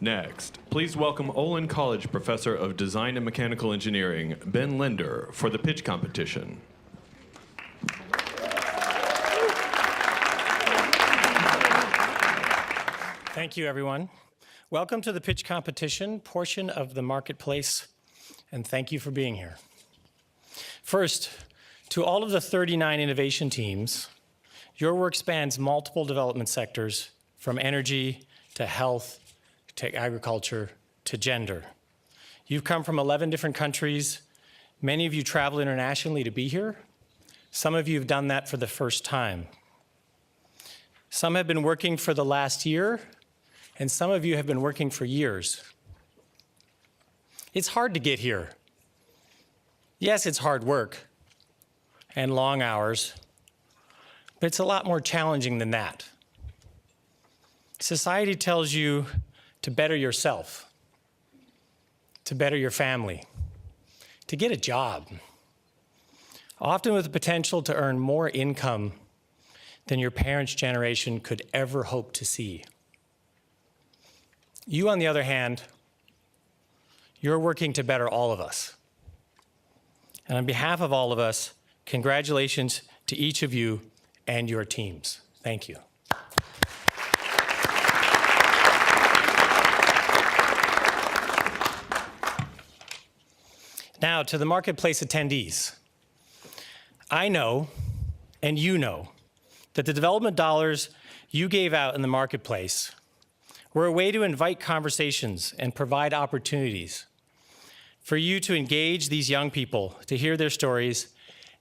Next, please welcome Olin College Professor of Design and Mechanical Engineering, Ben Linder, for the pitch competition. Thank you, everyone. Welcome to the pitch competition portion of the marketplace, and thank you for being here. First, to all of the 39 innovation teams, your work spans multiple development sectors, from energy to health to agriculture to gender. You've come from 11 different countries. Many of you travel internationally to be here. Some of you have done that for the first time. Some have been working for the last year, and some of you have been working for years. It's hard to get here. Yes, it's hard work and long hours, but it's a lot more challenging than that. Society tells you to better yourself, to better your family, to get a job, often with the potential to earn more income than your parents' generation could ever hope to see. You, on the other hand, you're working to better all of us. And on behalf of all of us, congratulations to each of you and your teams. Thank you. Now, to the marketplace attendees. I know, and you know, that the development dollars you gave out in the marketplace were a way to invite conversations and provide opportunities for you to engage these young people, to hear their stories,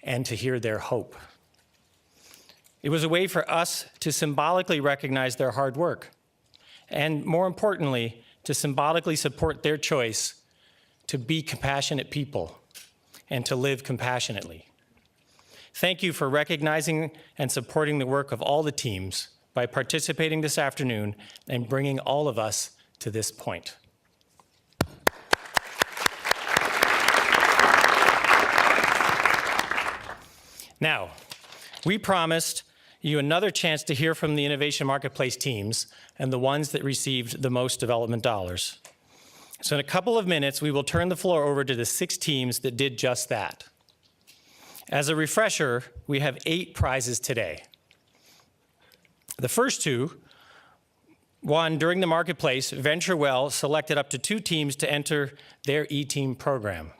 and to hear their hope. It was a way for us to symbolically recognize their hard work, and more importantly, to symbolically support their choice to be compassionate people and to live compassionately. Thank you for recognizing and supporting the work of all the teams by participating this afternoon and bringing all of us to this point. Now, we promised you another chance to hear from the Innovation Marketplace teams and the ones that received the most development dollars. So in a couple of minutes, we will turn the floor over to the 6 teams that did just that. As a refresher, we have 8 prizes today. The first 2 won during the marketplace. VentureWell selected up to 2 teams to enter their E-Team program.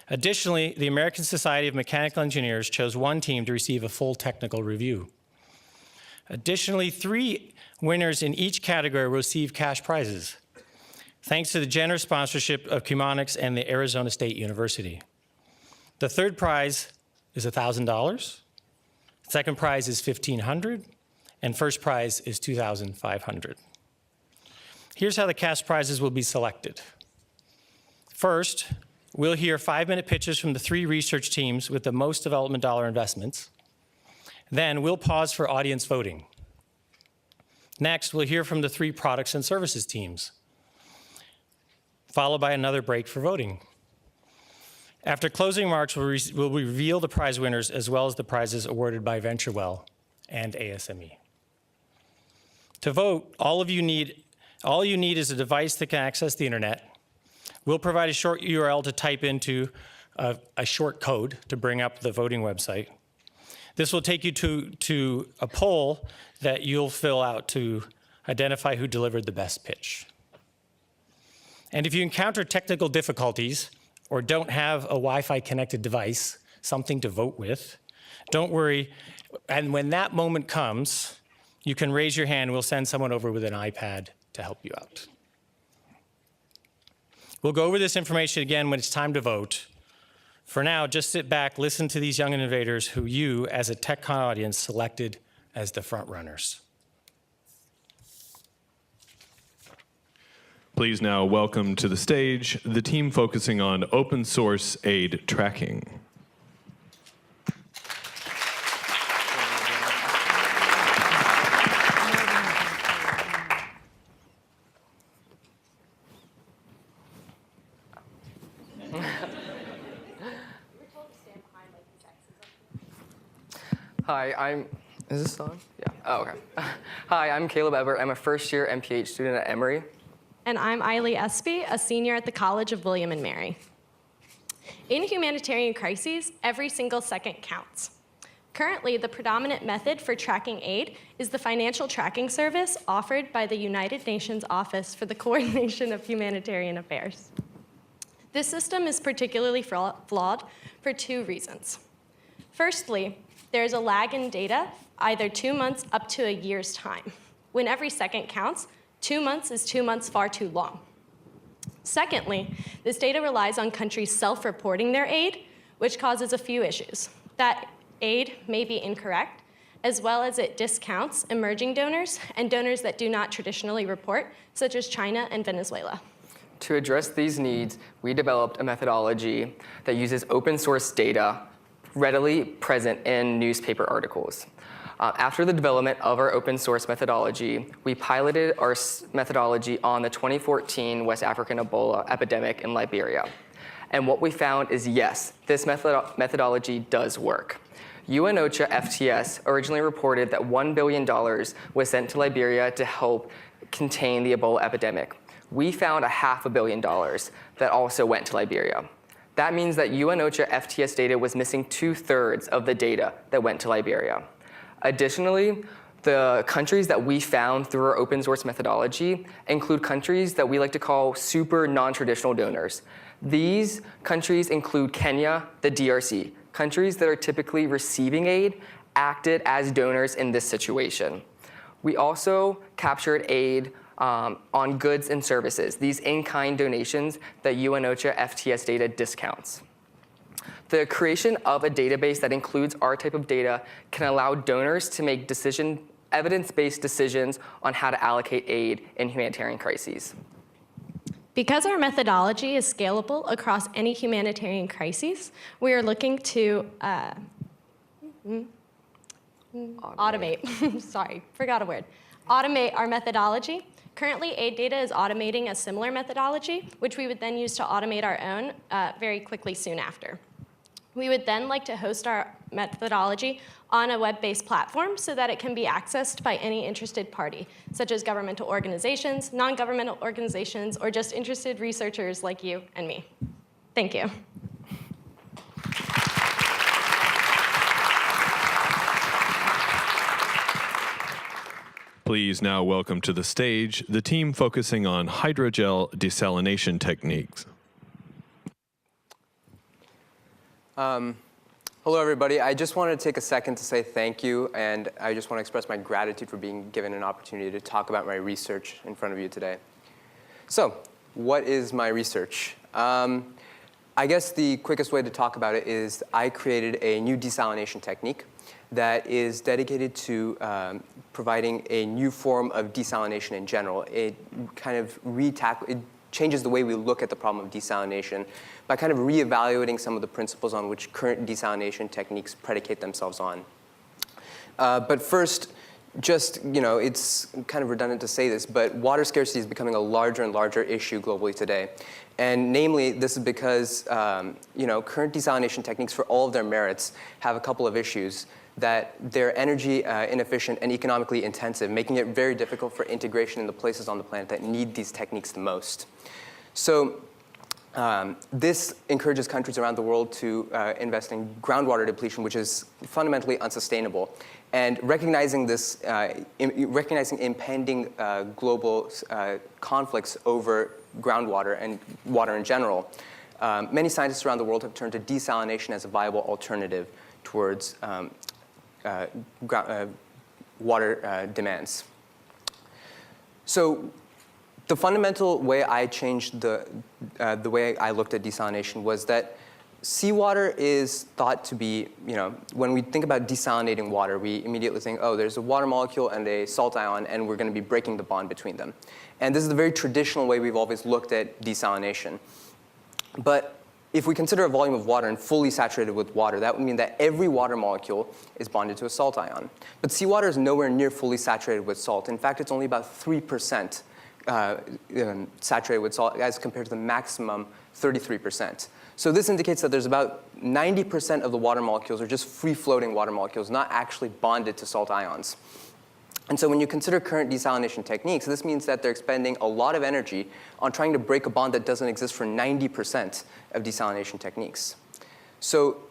Additionally, the American Society of Mechanical Engineers chose 1 team to receive a full technical review. Additionally, 3 winners in each category will receive cash prizes, thanks to the generous sponsorship of Kumonics and the Arizona State University. The third prize is $1,000, second prize is $1,500, and first prize is $2,500. Here's how the cash prizes will be selected. First, we'll hear 5-minute pitches from the 3 research teams with the most development dollar investments. Then we'll pause for audience voting. Next, we'll hear from the 3 products and services teams, followed by another break for voting. After closing remarks, we'll reveal the prize winners as well as the prizes awarded by VentureWell and ASME. To vote, all you need is a device that can access the internet. We'll provide a short URL to type into a short code to bring up the voting website. This will take you to a poll that you'll fill out to identify who delivered the best pitch. And if you encounter technical difficulties or don't have a Wi-Fi connected device, something to vote with, don't worry. And when that moment comes, you can raise your hand. We'll send someone over with an iPad to help you out. We'll go over this information again when it's time to vote. For now, just sit back, listen to these young innovators who you, as a TechCon audience, selected as the front runners. Please now welcome to the stage the team focusing on open source aid tracking. Hi, is this on? Yeah, oh, okay. Hi, I'm Caleb Everett. I'm a first-year MPH student at Emory. And I'm Eiley Espy, a senior at the College of William and Mary. In humanitarian crises, every single second counts. Currently, the predominant method for tracking aid is the financial tracking service offered by the United Nations Office for the Coordination of Humanitarian Affairs. This system is particularly flawed for two reasons. Firstly, there is a lag in data, either 2 months up to a year's time. When every second counts, 2 months is 2 months far too long. Secondly, this data relies on countries self-reporting their aid, which causes a few issues. That aid may be incorrect, as well as it discounts emerging donors and donors that do not traditionally report, such as China and Venezuela. To address these needs, we developed a methodology that uses open source data readily present in newspaper articles. After the development of our open source methodology, we piloted our methodology on the 2014 West African Ebola epidemic in Liberia. And what we found is, yes, this methodology does work. UNOCHA FTS originally reported that $1 billion was sent to Liberia to help contain the Ebola epidemic. We found $500 million that also went to Liberia. That means that UNOCHA FTS data was missing 2/3 of the data that went to Liberia. Additionally, the countries that we found through our open source methodology include countries that we like to call super non-traditional donors. These countries include Kenya, the DRC. Countries that are typically receiving aid acted as donors in this situation. We also captured aid on goods and services, these in-kind donations that UNOCHA FTS data discounts. The creation of a database that includes our type of data can allow donors to make evidence-based decisions on how to allocate aid in humanitarian crises. Because our methodology is scalable across any humanitarian crises, we are looking to automate. Sorry, forgot a word. Automate our methodology. Currently, aid data is automating a similar methodology, which we would then use to automate our own very quickly soon after. We would then like to host our methodology on a web-based platform so that it can be accessed by any interested party, such as governmental organizations, non-governmental organizations, or just interested researchers like you and me. Thank you. Please now welcome to the stage the team focusing on hydrogel desalination techniques. Hello, everybody. I just wanted to take a second to say thank you, and I just want to express my gratitude for being given an opportunity to talk about my research in front of you today. So, what is my research? I guess the quickest way to talk about it is I created a new desalination technique that is dedicated to providing a new form of desalination in general. It kind of it changes the way we look at the problem of desalination by kind of reevaluating some of the principles on which current desalination techniques predicate themselves on. But first, just, it's kind of redundant to say this, but water scarcity is becoming a larger and larger issue globally today. And namely, this is because, current desalination techniques, for all of their merits, have a couple of issues. That they're energy inefficient and economically intensive, making it very difficult for integration in the places on the planet that need these techniques the most. So this encourages countries around the world to invest in groundwater depletion, which is fundamentally unsustainable. And recognizing this, recognizing impending global conflicts over groundwater and water in general, many scientists around the world have turned to desalination as a viable alternative towards water demands. So the fundamental way I changed the way I looked at desalination was that seawater is thought to be, when we think about desalinating water, we immediately think, oh, there's a water molecule and a salt ion, and we're going to be breaking the bond between them. And this is the very traditional way we've always looked at desalination. But if we consider a volume of water and fully saturated with water, that would mean that every water molecule is bonded to a salt ion. But seawater is nowhere near fully saturated with salt. In fact, it's only about 3% saturated with salt as compared to the maximum 33%. So this indicates that there's about 90% of the water molecules are just free-floating water molecules, not actually bonded to salt ions. And so when you consider current desalination techniques, this means that they're expending a lot of energy on trying to break a bond that doesn't exist for 90% of desalination techniques. So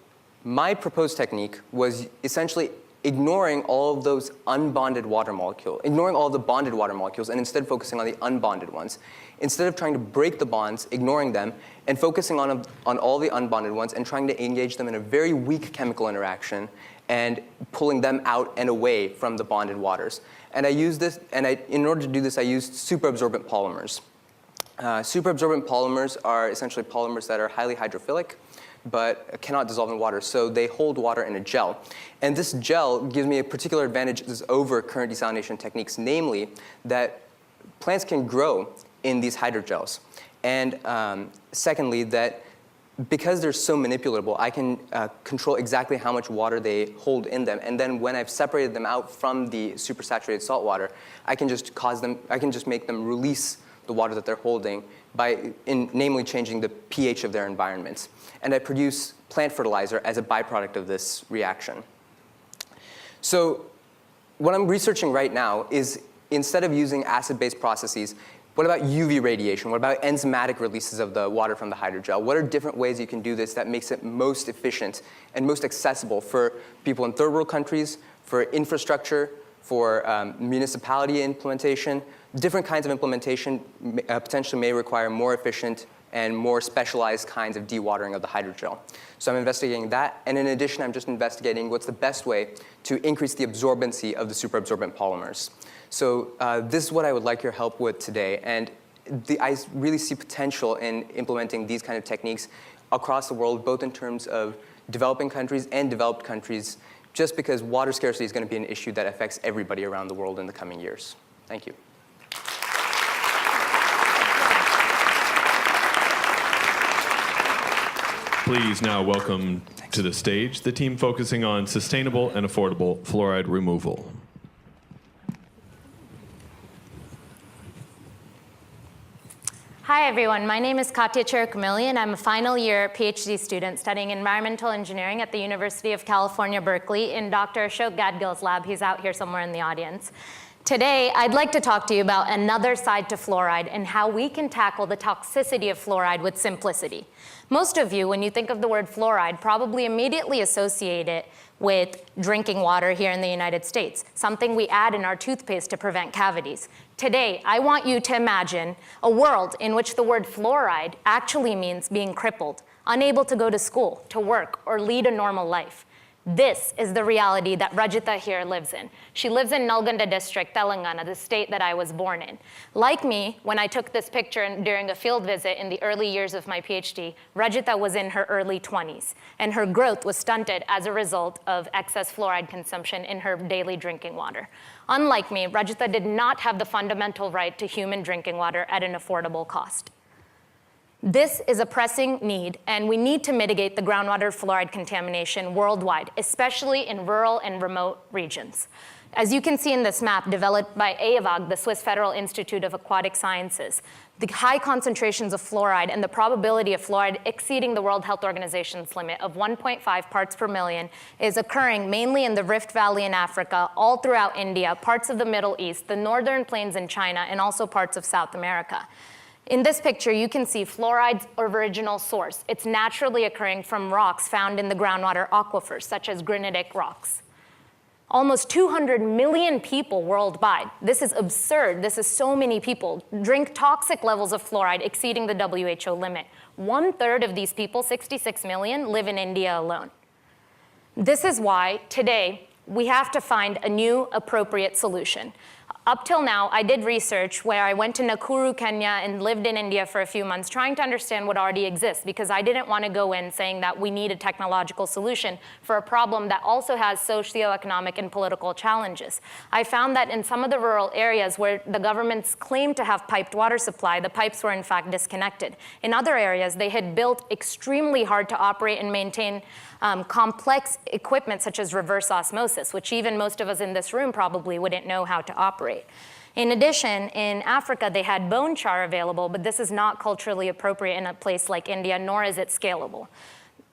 my proposed technique was essentially ignoring all of those unbonded water molecules, ignoring all of the bonded water molecules, and instead focusing on the unbonded ones. Instead of trying to break the bonds, ignoring them, and focusing on all the unbonded ones and trying to engage them in a very weak chemical interaction and pulling them out and away from the bonded waters. And I used this, and in order to do this, I used superabsorbent polymers. Superabsorbent polymers are essentially polymers that are highly hydrophilic, but cannot dissolve in water, so they hold water in a gel. And this gel gives me a particular advantage over current desalination techniques, namely that plants can grow in these hydrogels. And secondly, that because they're so manipulable, I can control exactly how much water they hold in them. And then when I've separated them out from the supersaturated salt water, I can just make them release the water that they're holding by namely changing the pH of their environments. And I produce plant fertilizer as a byproduct of this reaction. So what I'm researching right now is, instead of using acid-based processes, what about UV radiation? What about enzymatic releases of the water from the hydrogel? What are different ways you can do this that makes it most efficient and most accessible for people in third world countries, for infrastructure, for municipality implementation? Different kinds of implementation potentially may require more efficient and more specialized kinds of dewatering of the hydrogel. So I'm investigating that, and in addition, I'm just investigating what's the best way to increase the absorbency of the superabsorbent polymers. So this is what I would like your help with today, and I really see potential in implementing these kind of techniques across the world, both in terms of developing countries and developed countries, just because water scarcity is going to be an issue that affects everybody around the world in the coming years. Thank you. Please now welcome to the stage the team focusing on sustainable and affordable fluoride removal. Hi everyone, my name is Katya Chirakamilli and I'm a final year PhD student studying environmental engineering at the University of California, Berkeley in Dr. Ashok Gadgil's lab. He's out here somewhere in the audience. Today, I'd like to talk to you about another side to fluoride and how we can tackle the toxicity of fluoride with simplicity. Most of you, when you think of the word fluoride, probably immediately associate it with drinking water here in the United States, something we add in our toothpaste to prevent cavities. Today, I want you to imagine a world in which the word fluoride actually means being crippled, unable to go to school, to work, or lead a normal life. This is the reality that Rajita here lives in. She lives in Nalgonda district, Telangana, the state that I was born in. Like me, when I took this picture during a field visit in the early years of my PhD, Rajita was in her early 20s, and her growth was stunted as a result of excess fluoride consumption in her daily drinking water. Unlike me, Rajita did not have the fundamental right to human drinking water at an affordable cost. This is a pressing need, and we need to mitigate the groundwater fluoride contamination worldwide, especially in rural and remote regions. As you can see in this map developed by EAVAG, the Swiss Federal Institute of Aquatic Sciences, the high concentrations of fluoride and the probability of fluoride exceeding the World Health Organization's limit of 1.5 parts per million is occurring mainly in the Rift Valley in Africa, all throughout India, parts of the Middle East, the northern plains in China, and also parts of South America. In this picture, you can see fluoride's original source. It's naturally occurring from rocks found in the groundwater aquifers, such as granitic rocks. Almost 200 million people worldwide, this is absurd, this is so many people, drink toxic levels of fluoride exceeding the WHO limit. 1/3 of these people, 66 million, live in India alone. This is why today we have to find a new appropriate solution. Up till now, I did research where I went to Nakuru, Kenya, and lived in India for a few months trying to understand what already exists, because I didn't want to go in saying that we need a technological solution for a problem that also has socioeconomic and political challenges. I found that in some of the rural areas where the governments claimed to have piped water supply, the pipes were in fact disconnected. In other areas, they had built extremely hard to operate and maintain complex equipment such as reverse osmosis, which even most of us in this room probably wouldn't know how to operate. In addition, in Africa, they had bone char available, but this is not culturally appropriate in a place like India, nor is it scalable.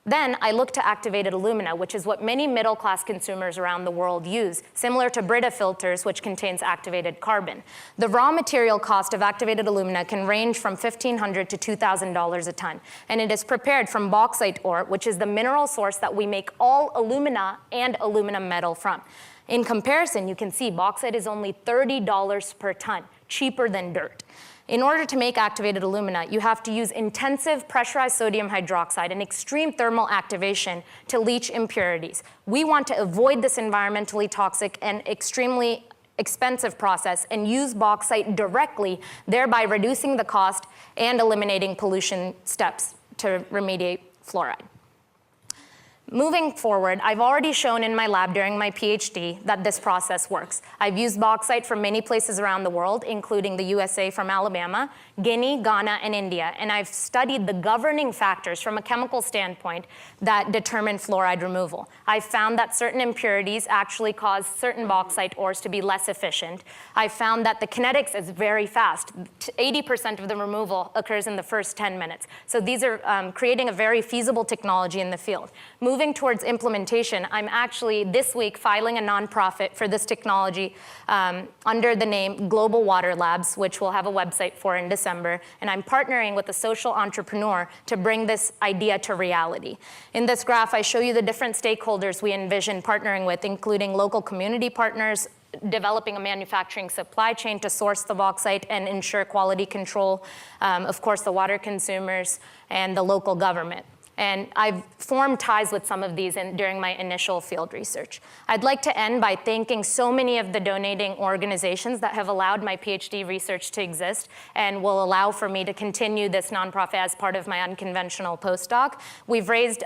Then I looked to activated alumina, which is what many middle-class consumers around the world use, similar to Brita filters, which contains activated carbon. The raw material cost of activated alumina can range from $1,500 to $2,000 a ton, and it is prepared from bauxite ore, which is the mineral source that we make all alumina and aluminum metal from. In comparison, you can see bauxite is only $30 per ton, cheaper than dirt. In order to make activated alumina, you have to use intensive pressurized sodium hydroxide and extreme thermal activation to leach impurities. We want to avoid this environmentally toxic and extremely expensive process and use bauxite directly, thereby reducing the cost and eliminating pollution steps to remediate fluoride. Moving forward, I've already shown in my lab during my PhD that this process works. I've used bauxite from many places around the world, including the USA from Alabama, Guinea, Ghana, and India, and I've studied the governing factors from a chemical standpoint that determine fluoride removal. I've found that certain impurities actually cause certain bauxite ores to be less efficient. I've found that the kinetics is very fast. 80% of the removal occurs in the first 10 minutes. So these are creating a very feasible technology in the field. Moving towards implementation, I'm actually this week filing a nonprofit for this technology under the name Global Water Labs, which we'll have a website for in December, and I'm partnering with a social entrepreneur to bring this idea to reality. In this graph, I show you the different stakeholders we envision partnering with, including local community partners, developing a manufacturing supply chain to source the bauxite and ensure quality control, of course, the water consumers, and the local government. And I've formed ties with some of these during my initial field research. I'd like to end by thanking so many of the donating organizations that have allowed my PhD research to exist and will allow for me to continue this nonprofit as part of my unconventional postdoc. We've raised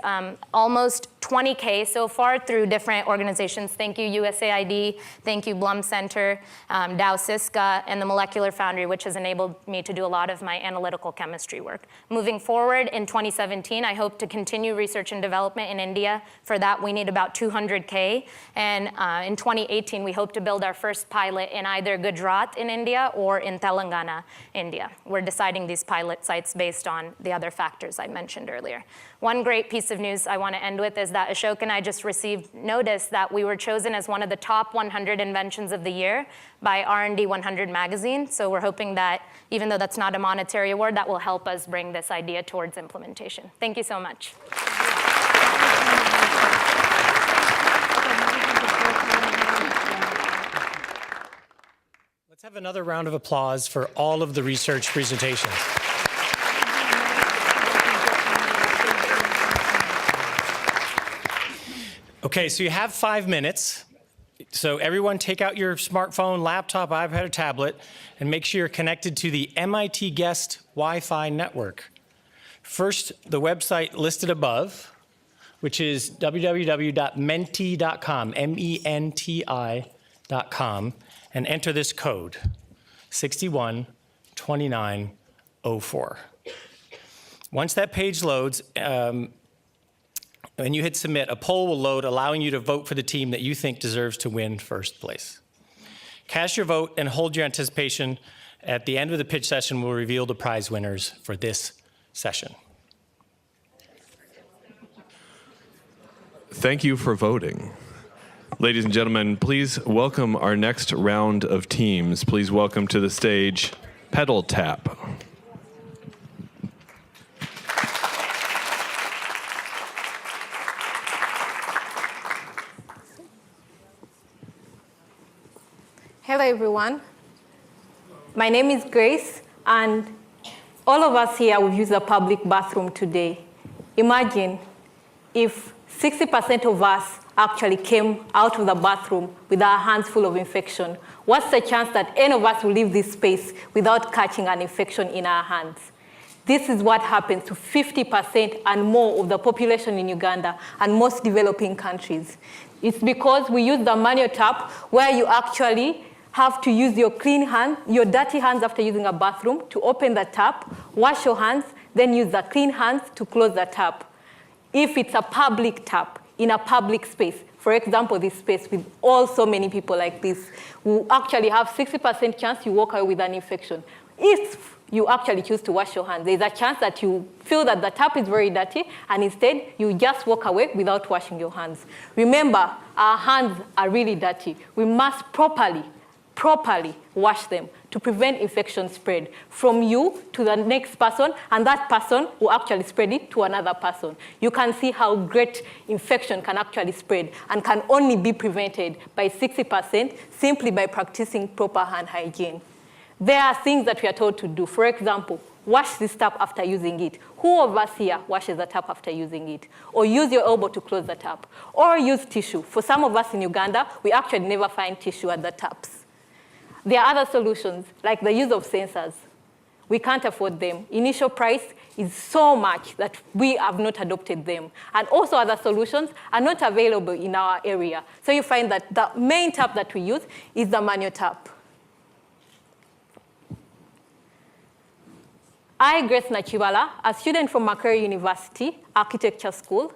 almost $20K so far through different organizations. Thank you, USAID. Thank you, Blum Center, Dow Siska, and the Molecular Foundry, which has enabled me to do a lot of my analytical chemistry work. Moving forward in 2017, I hope to continue research and development in India. For that, we need about $200K. And in 2018, we hope to build our first pilot in either Gujarat in India or in Telangana, India. We're deciding these pilot sites based on the other factors I mentioned earlier. One great piece of news I want to end with is that Ashok and I just received notice that we were chosen as one of the top 100 inventions of the year by R&D 100 magazine. So we're hoping that, even though that's not a monetary award, that will help us bring this idea towards implementation. Thank you so much. Let's have another round of applause for all of the research presentations. Okay, so you have 5 minutes. So everyone take out your smartphone, laptop, iPad, or tablet, and make sure you're connected to the MIT Guest Wi-Fi network. First, the website listed above, which is www.menti.com, MENTI.com, and enter this code, 612904. Once that page loads, when you hit submit, a poll will load, allowing you to vote for the team that you think deserves to win first place. Cast your vote and hold your anticipation. At the end of the pitch session, we'll reveal the prize winners for this session. Thank you for voting. Ladies and gentlemen, please welcome our next round of teams. Please welcome to the stage Pedal Tap. Hello, everyone. My name is Grace, and all of us here will use a public bathroom today. Imagine if 60% of us actually came out of the bathroom with our hands full of infection. What's the chance that any of us will leave this space without catching an infection in our hands? This is what happens to 50% and more of the population in Uganda and most developing countries. It's because we use the manual tap where you actually have to use your clean hand, your dirty hands after using a bathroom to open the tap, wash your hands, then use the clean hands to close the tap. If it's a public tap in a public space, for example, this space with so many people like this, we actually have 60% chance you walk away with an infection. if you actually choose to wash your hands, there's a chance that you feel that the tap is very dirty, and instead you just walk away without washing your hands. Remember, our hands are really dirty. We must properly wash them to prevent infection spread from you to the next person, and that person will actually spread it to another person. You can see how great infection can actually spread and can only be prevented by 60% simply by practicing proper hand hygiene. There are things that we are told to do. For example, wash this tap after using it. Who of us here washes the tap after using it? Or use your elbow to close the tap. Or use tissue. For some of us in Uganda, we actually never find tissue at the taps. There are other solutions, like the use of sensors. We can't afford them. Initial price is so much that we have not adopted them. And also other solutions are not available in our area. So you find that the main tap that we use is the manual tap. I, Grace Nachiwala, a student from Makerere University Architecture School,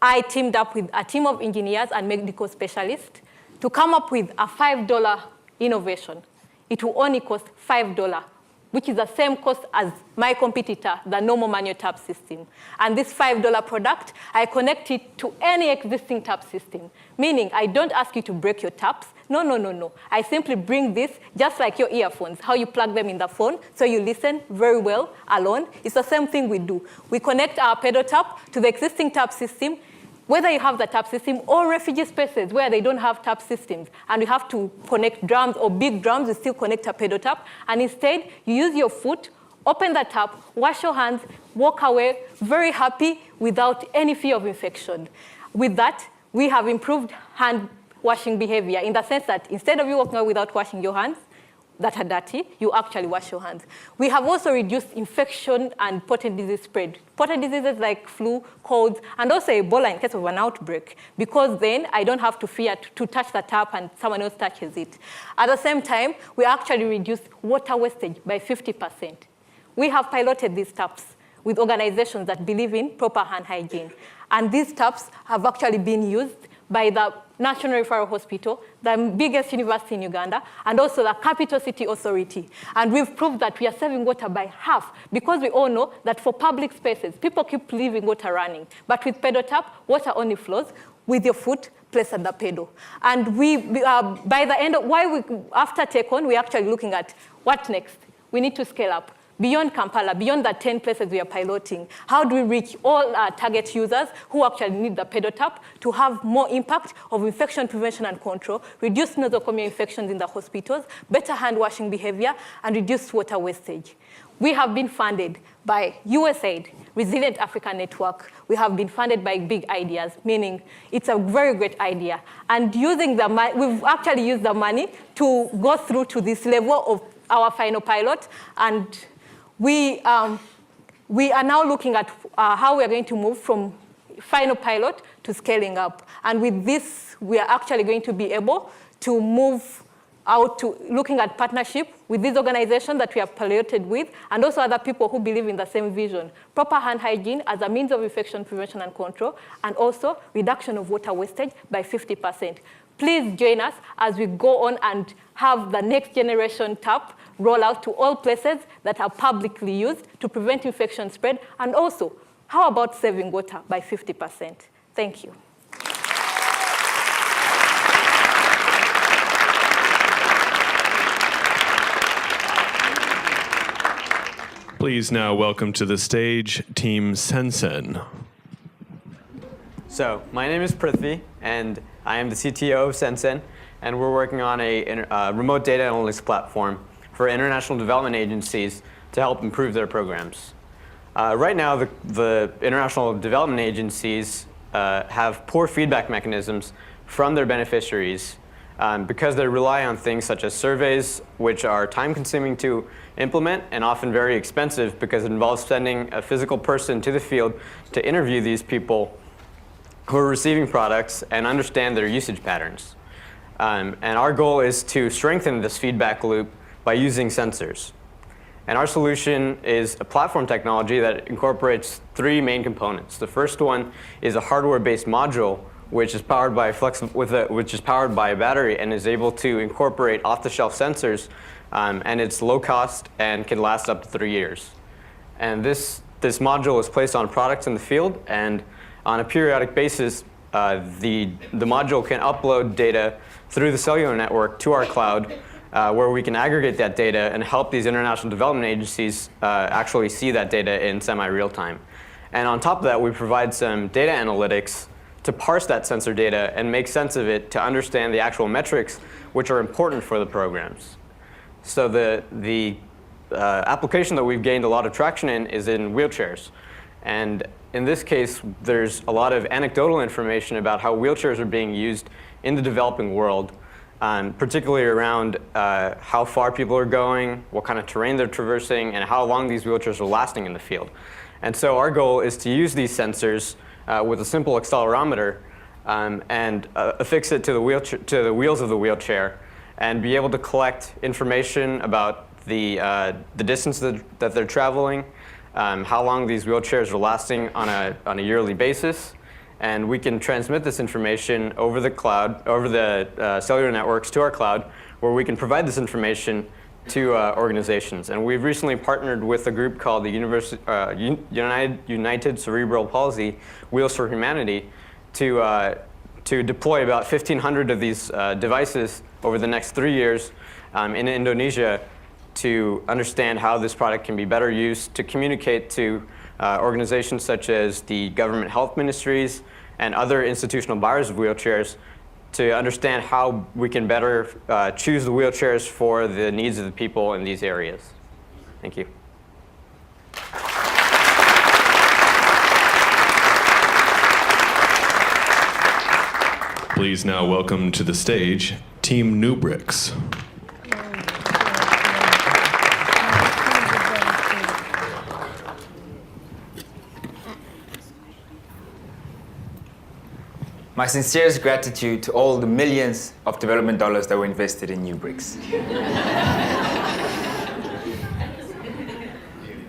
I teamed up with a team of engineers and medical specialists to come up with a $5 innovation. It will only cost $5, which is the same cost as my competitor, the normal manual tap system. And this $5 product, I connect it to any existing tap system, meaning I don't ask you to break your taps. No. I simply bring this, just like your earphones, how you plug them in the phone so you listen very well alone. It's the same thing we do. We connect our pedal tap to the existing tap system, whether you have the tap system or refugee spaces where they don't have tap systems, and you have to connect drums or big drums, you still connect a pedal tap, and instead you use your foot, open the tap, wash your hands, walk away, very happy without any fear of infection. With that, we have improved hand washing behavior in the sense that instead of you walking away without washing your hands that are dirty, you actually wash your hands. We have also reduced infection and potent disease spread. Potent diseases like flu, colds, and also Ebola in case of an outbreak, because then I don't have to fear to touch the tap and someone else touches it. At the same time, we actually reduced water wastage by 50%. We have piloted these taps with organizations that believe in proper hand hygiene. And these taps have actually been used by the National Referral Hospital, the biggest university in Uganda, and also the Capital City Authority. And we've proved that we are saving water by half, because we all know that for public spaces, people keep leaving water running. But with pedal tap, water only flows with your foot placed at the pedal. And by the end of, after TechCon, we're actually looking at what next. We need to scale up. Beyond Kampala, beyond the 10 places we are piloting, how do we reach all our target users who actually need the pedal tap to have more impact of infection prevention and control, reduce nosocomial infections in the hospitals, better hand washing behavior, and reduce water wastage? We have been funded by USAID, Resilient Africa Network. We have been funded by Big Ideas, meaning it's a very great idea. And using the money, we've actually used the money to go through to this level of our final pilot, and we are now looking at how we are going to move from final pilot to scaling up. And with this, we are actually going to be able to move out to looking at partnership with these organizations that we have piloted with, and also other people who believe in the same vision. Proper hand hygiene as a means of infection prevention and control, and also reduction of water wastage by 50%. Please join us as we go on and have the next generation tap roll out to all places that are publicly used to prevent infection spread, and also, how about saving water by 50%? Thank you. Please now welcome to the stage Team HESN. So, my name is Prithvi, and I am the CTO of HESN, and we're working on a remote data analytics platform for international development agencies to help improve their programs. Right now, the international development agencies have poor feedback mechanisms from their beneficiaries because they rely on things such as surveys, which are time-consuming to implement and often very expensive because it involves sending a physical person to the field to interview these people who are receiving products and understand their usage patterns. And our goal is to strengthen this feedback loop by using sensors. And our solution is a platform technology that incorporates three main components. The first one is a hardware-based module which is powered by a battery and is able to incorporate off-the-shelf sensors, and it's low cost and can last up to 3 years. And this module is placed on products in the field, and on a periodic basis, the module can upload data through the cellular network to our cloud, where we can aggregate that data and help these international development agencies actually see that data in semi-real time. And on top of that, we provide some data analytics to parse that sensor data and make sense of it to understand the actual metrics which are important for the programs. So the application that we've gained a lot of traction in is in wheelchairs. And in this case, there's a lot of anecdotal information about how wheelchairs are being used in the developing world, particularly around how far people are going, what kind of terrain they're traversing, and how long these wheelchairs are lasting in the field. And so our goal is to use these sensors with a simple accelerometer and affix it to the wheels of the wheelchair and be able to collect information about the distance that they're traveling, how long these wheelchairs are lasting on a yearly basis. And we can transmit this information over the cloud, over the cellular networks to our cloud, where we can provide this information to organizations. And we've recently partnered with a group called the United Cerebral Palsy Wheels for Humanity to deploy about 1,500 of these devices over the next 3 years in Indonesia to understand how this product can be better used to communicate to organizations such as the government health ministries and other institutional buyers of wheelchairs to understand how we can better choose the wheelchairs for the needs of the people in these areas. Thank you. Please now welcome to the stage Team Nubrix. My sincerest gratitude to all the millions of development dollars that were invested in Nubrix.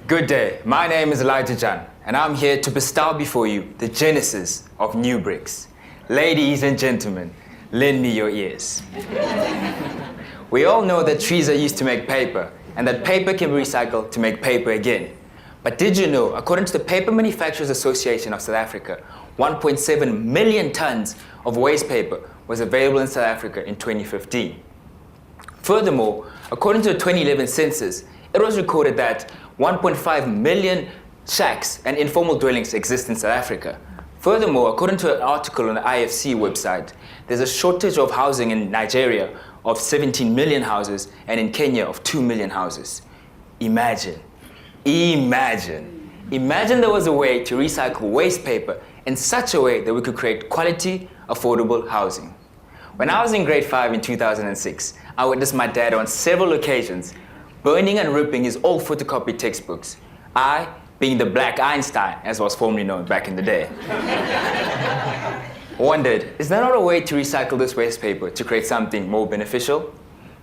Good day, my name is Elijah Jan, and I'm here to bestow before you the genesis of Nubrix. Ladies and gentlemen, lend me your ears. We all know that trees are used to make paper, and that paper can be recycled to make paper again. But did you know, according to the Paper Manufacturers Association of South Africa, 1.7 million tons of waste paper was available in South Africa in 2015. Furthermore, according to the 2011 census, it was recorded that 1.5 million shacks and informal dwellings exist in South Africa. Furthermore, according to an article on the IFC website, there's a shortage of housing in Nigeria of 17 million houses and in Kenya of 2 million houses. Imagine there was a way to recycle waste paper in such a way that we could create quality, affordable housing. When I was in grade 5 in 2006, I witnessed my dad on several occasions burning and ripping his old photocopy textbooks. I, being the Black Einstein, as was formerly known back in the day, wondered, is there not a way to recycle this waste paper to create something more beneficial?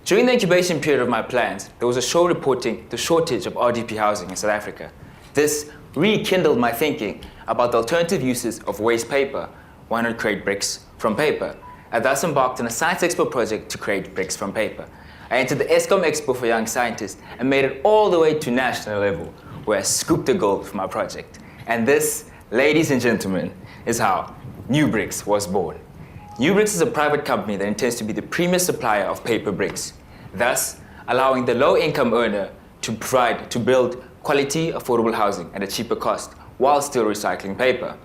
During the incubation period of my plans, there was a show reporting the shortage of RDP housing in South Africa. This rekindled my thinking about the alternative uses of waste paper. Why not create bricks from paper? I thus embarked on a Science Expo project to create bricks from paper. I entered the ESCOM Expo for Young Scientists and made it all the way to national level, where I scooped the gold for my project. And this, ladies and gentlemen, is how Nubrix was born. Nubrix is a private company that intends to be the premier supplier of paper bricks, thus allowing the low-income earner to build quality, affordable housing at a cheaper cost while still recycling paper.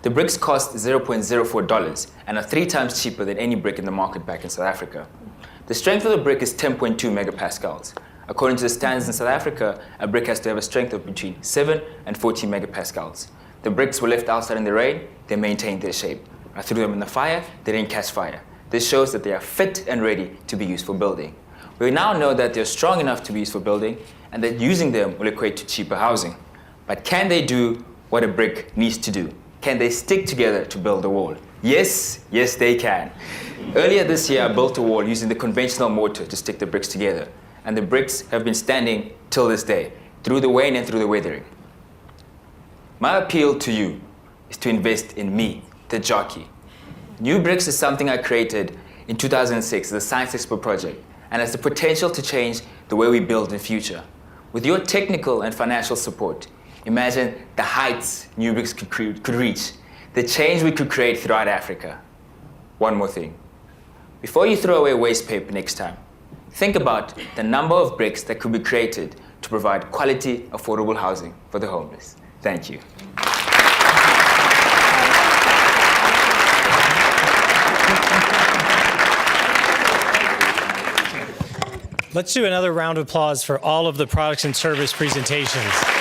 The bricks cost $0.04 and are 3 times cheaper than any brick in the market back in South Africa. The strength of the brick is 10.2 megapascals. According to the standards in South Africa, a brick has to have a strength of between 7 and 14 megapascals. The bricks were left outside in the rain, they maintained their shape. I threw them in the fire, they didn't catch fire. This shows that they are fit and ready to be used for building. We now know that they're strong enough to be used for building and that using them will equate to cheaper housing. But can they do what a brick needs to do? Can they stick together to build a wall? Yes, yes they can. Earlier this year I built a wall using the conventional mortar to stick the bricks together. And the bricks have been standing till this day, through the rain and through the weathering. My appeal to you is to invest in me, the jockey. New Bricks is something I created in 2006 as a Science Expo project and has the potential to change the way we build in the future. With your technical and financial support, imagine the heights New Bricks could reach, the change we could create throughout Africa. One more thing. Before you throw away waste paper next time, think about the number of bricks that could be created to provide quality, affordable housing for the homeless. Thank you. Let's do another round of applause for all of the products and service presentations.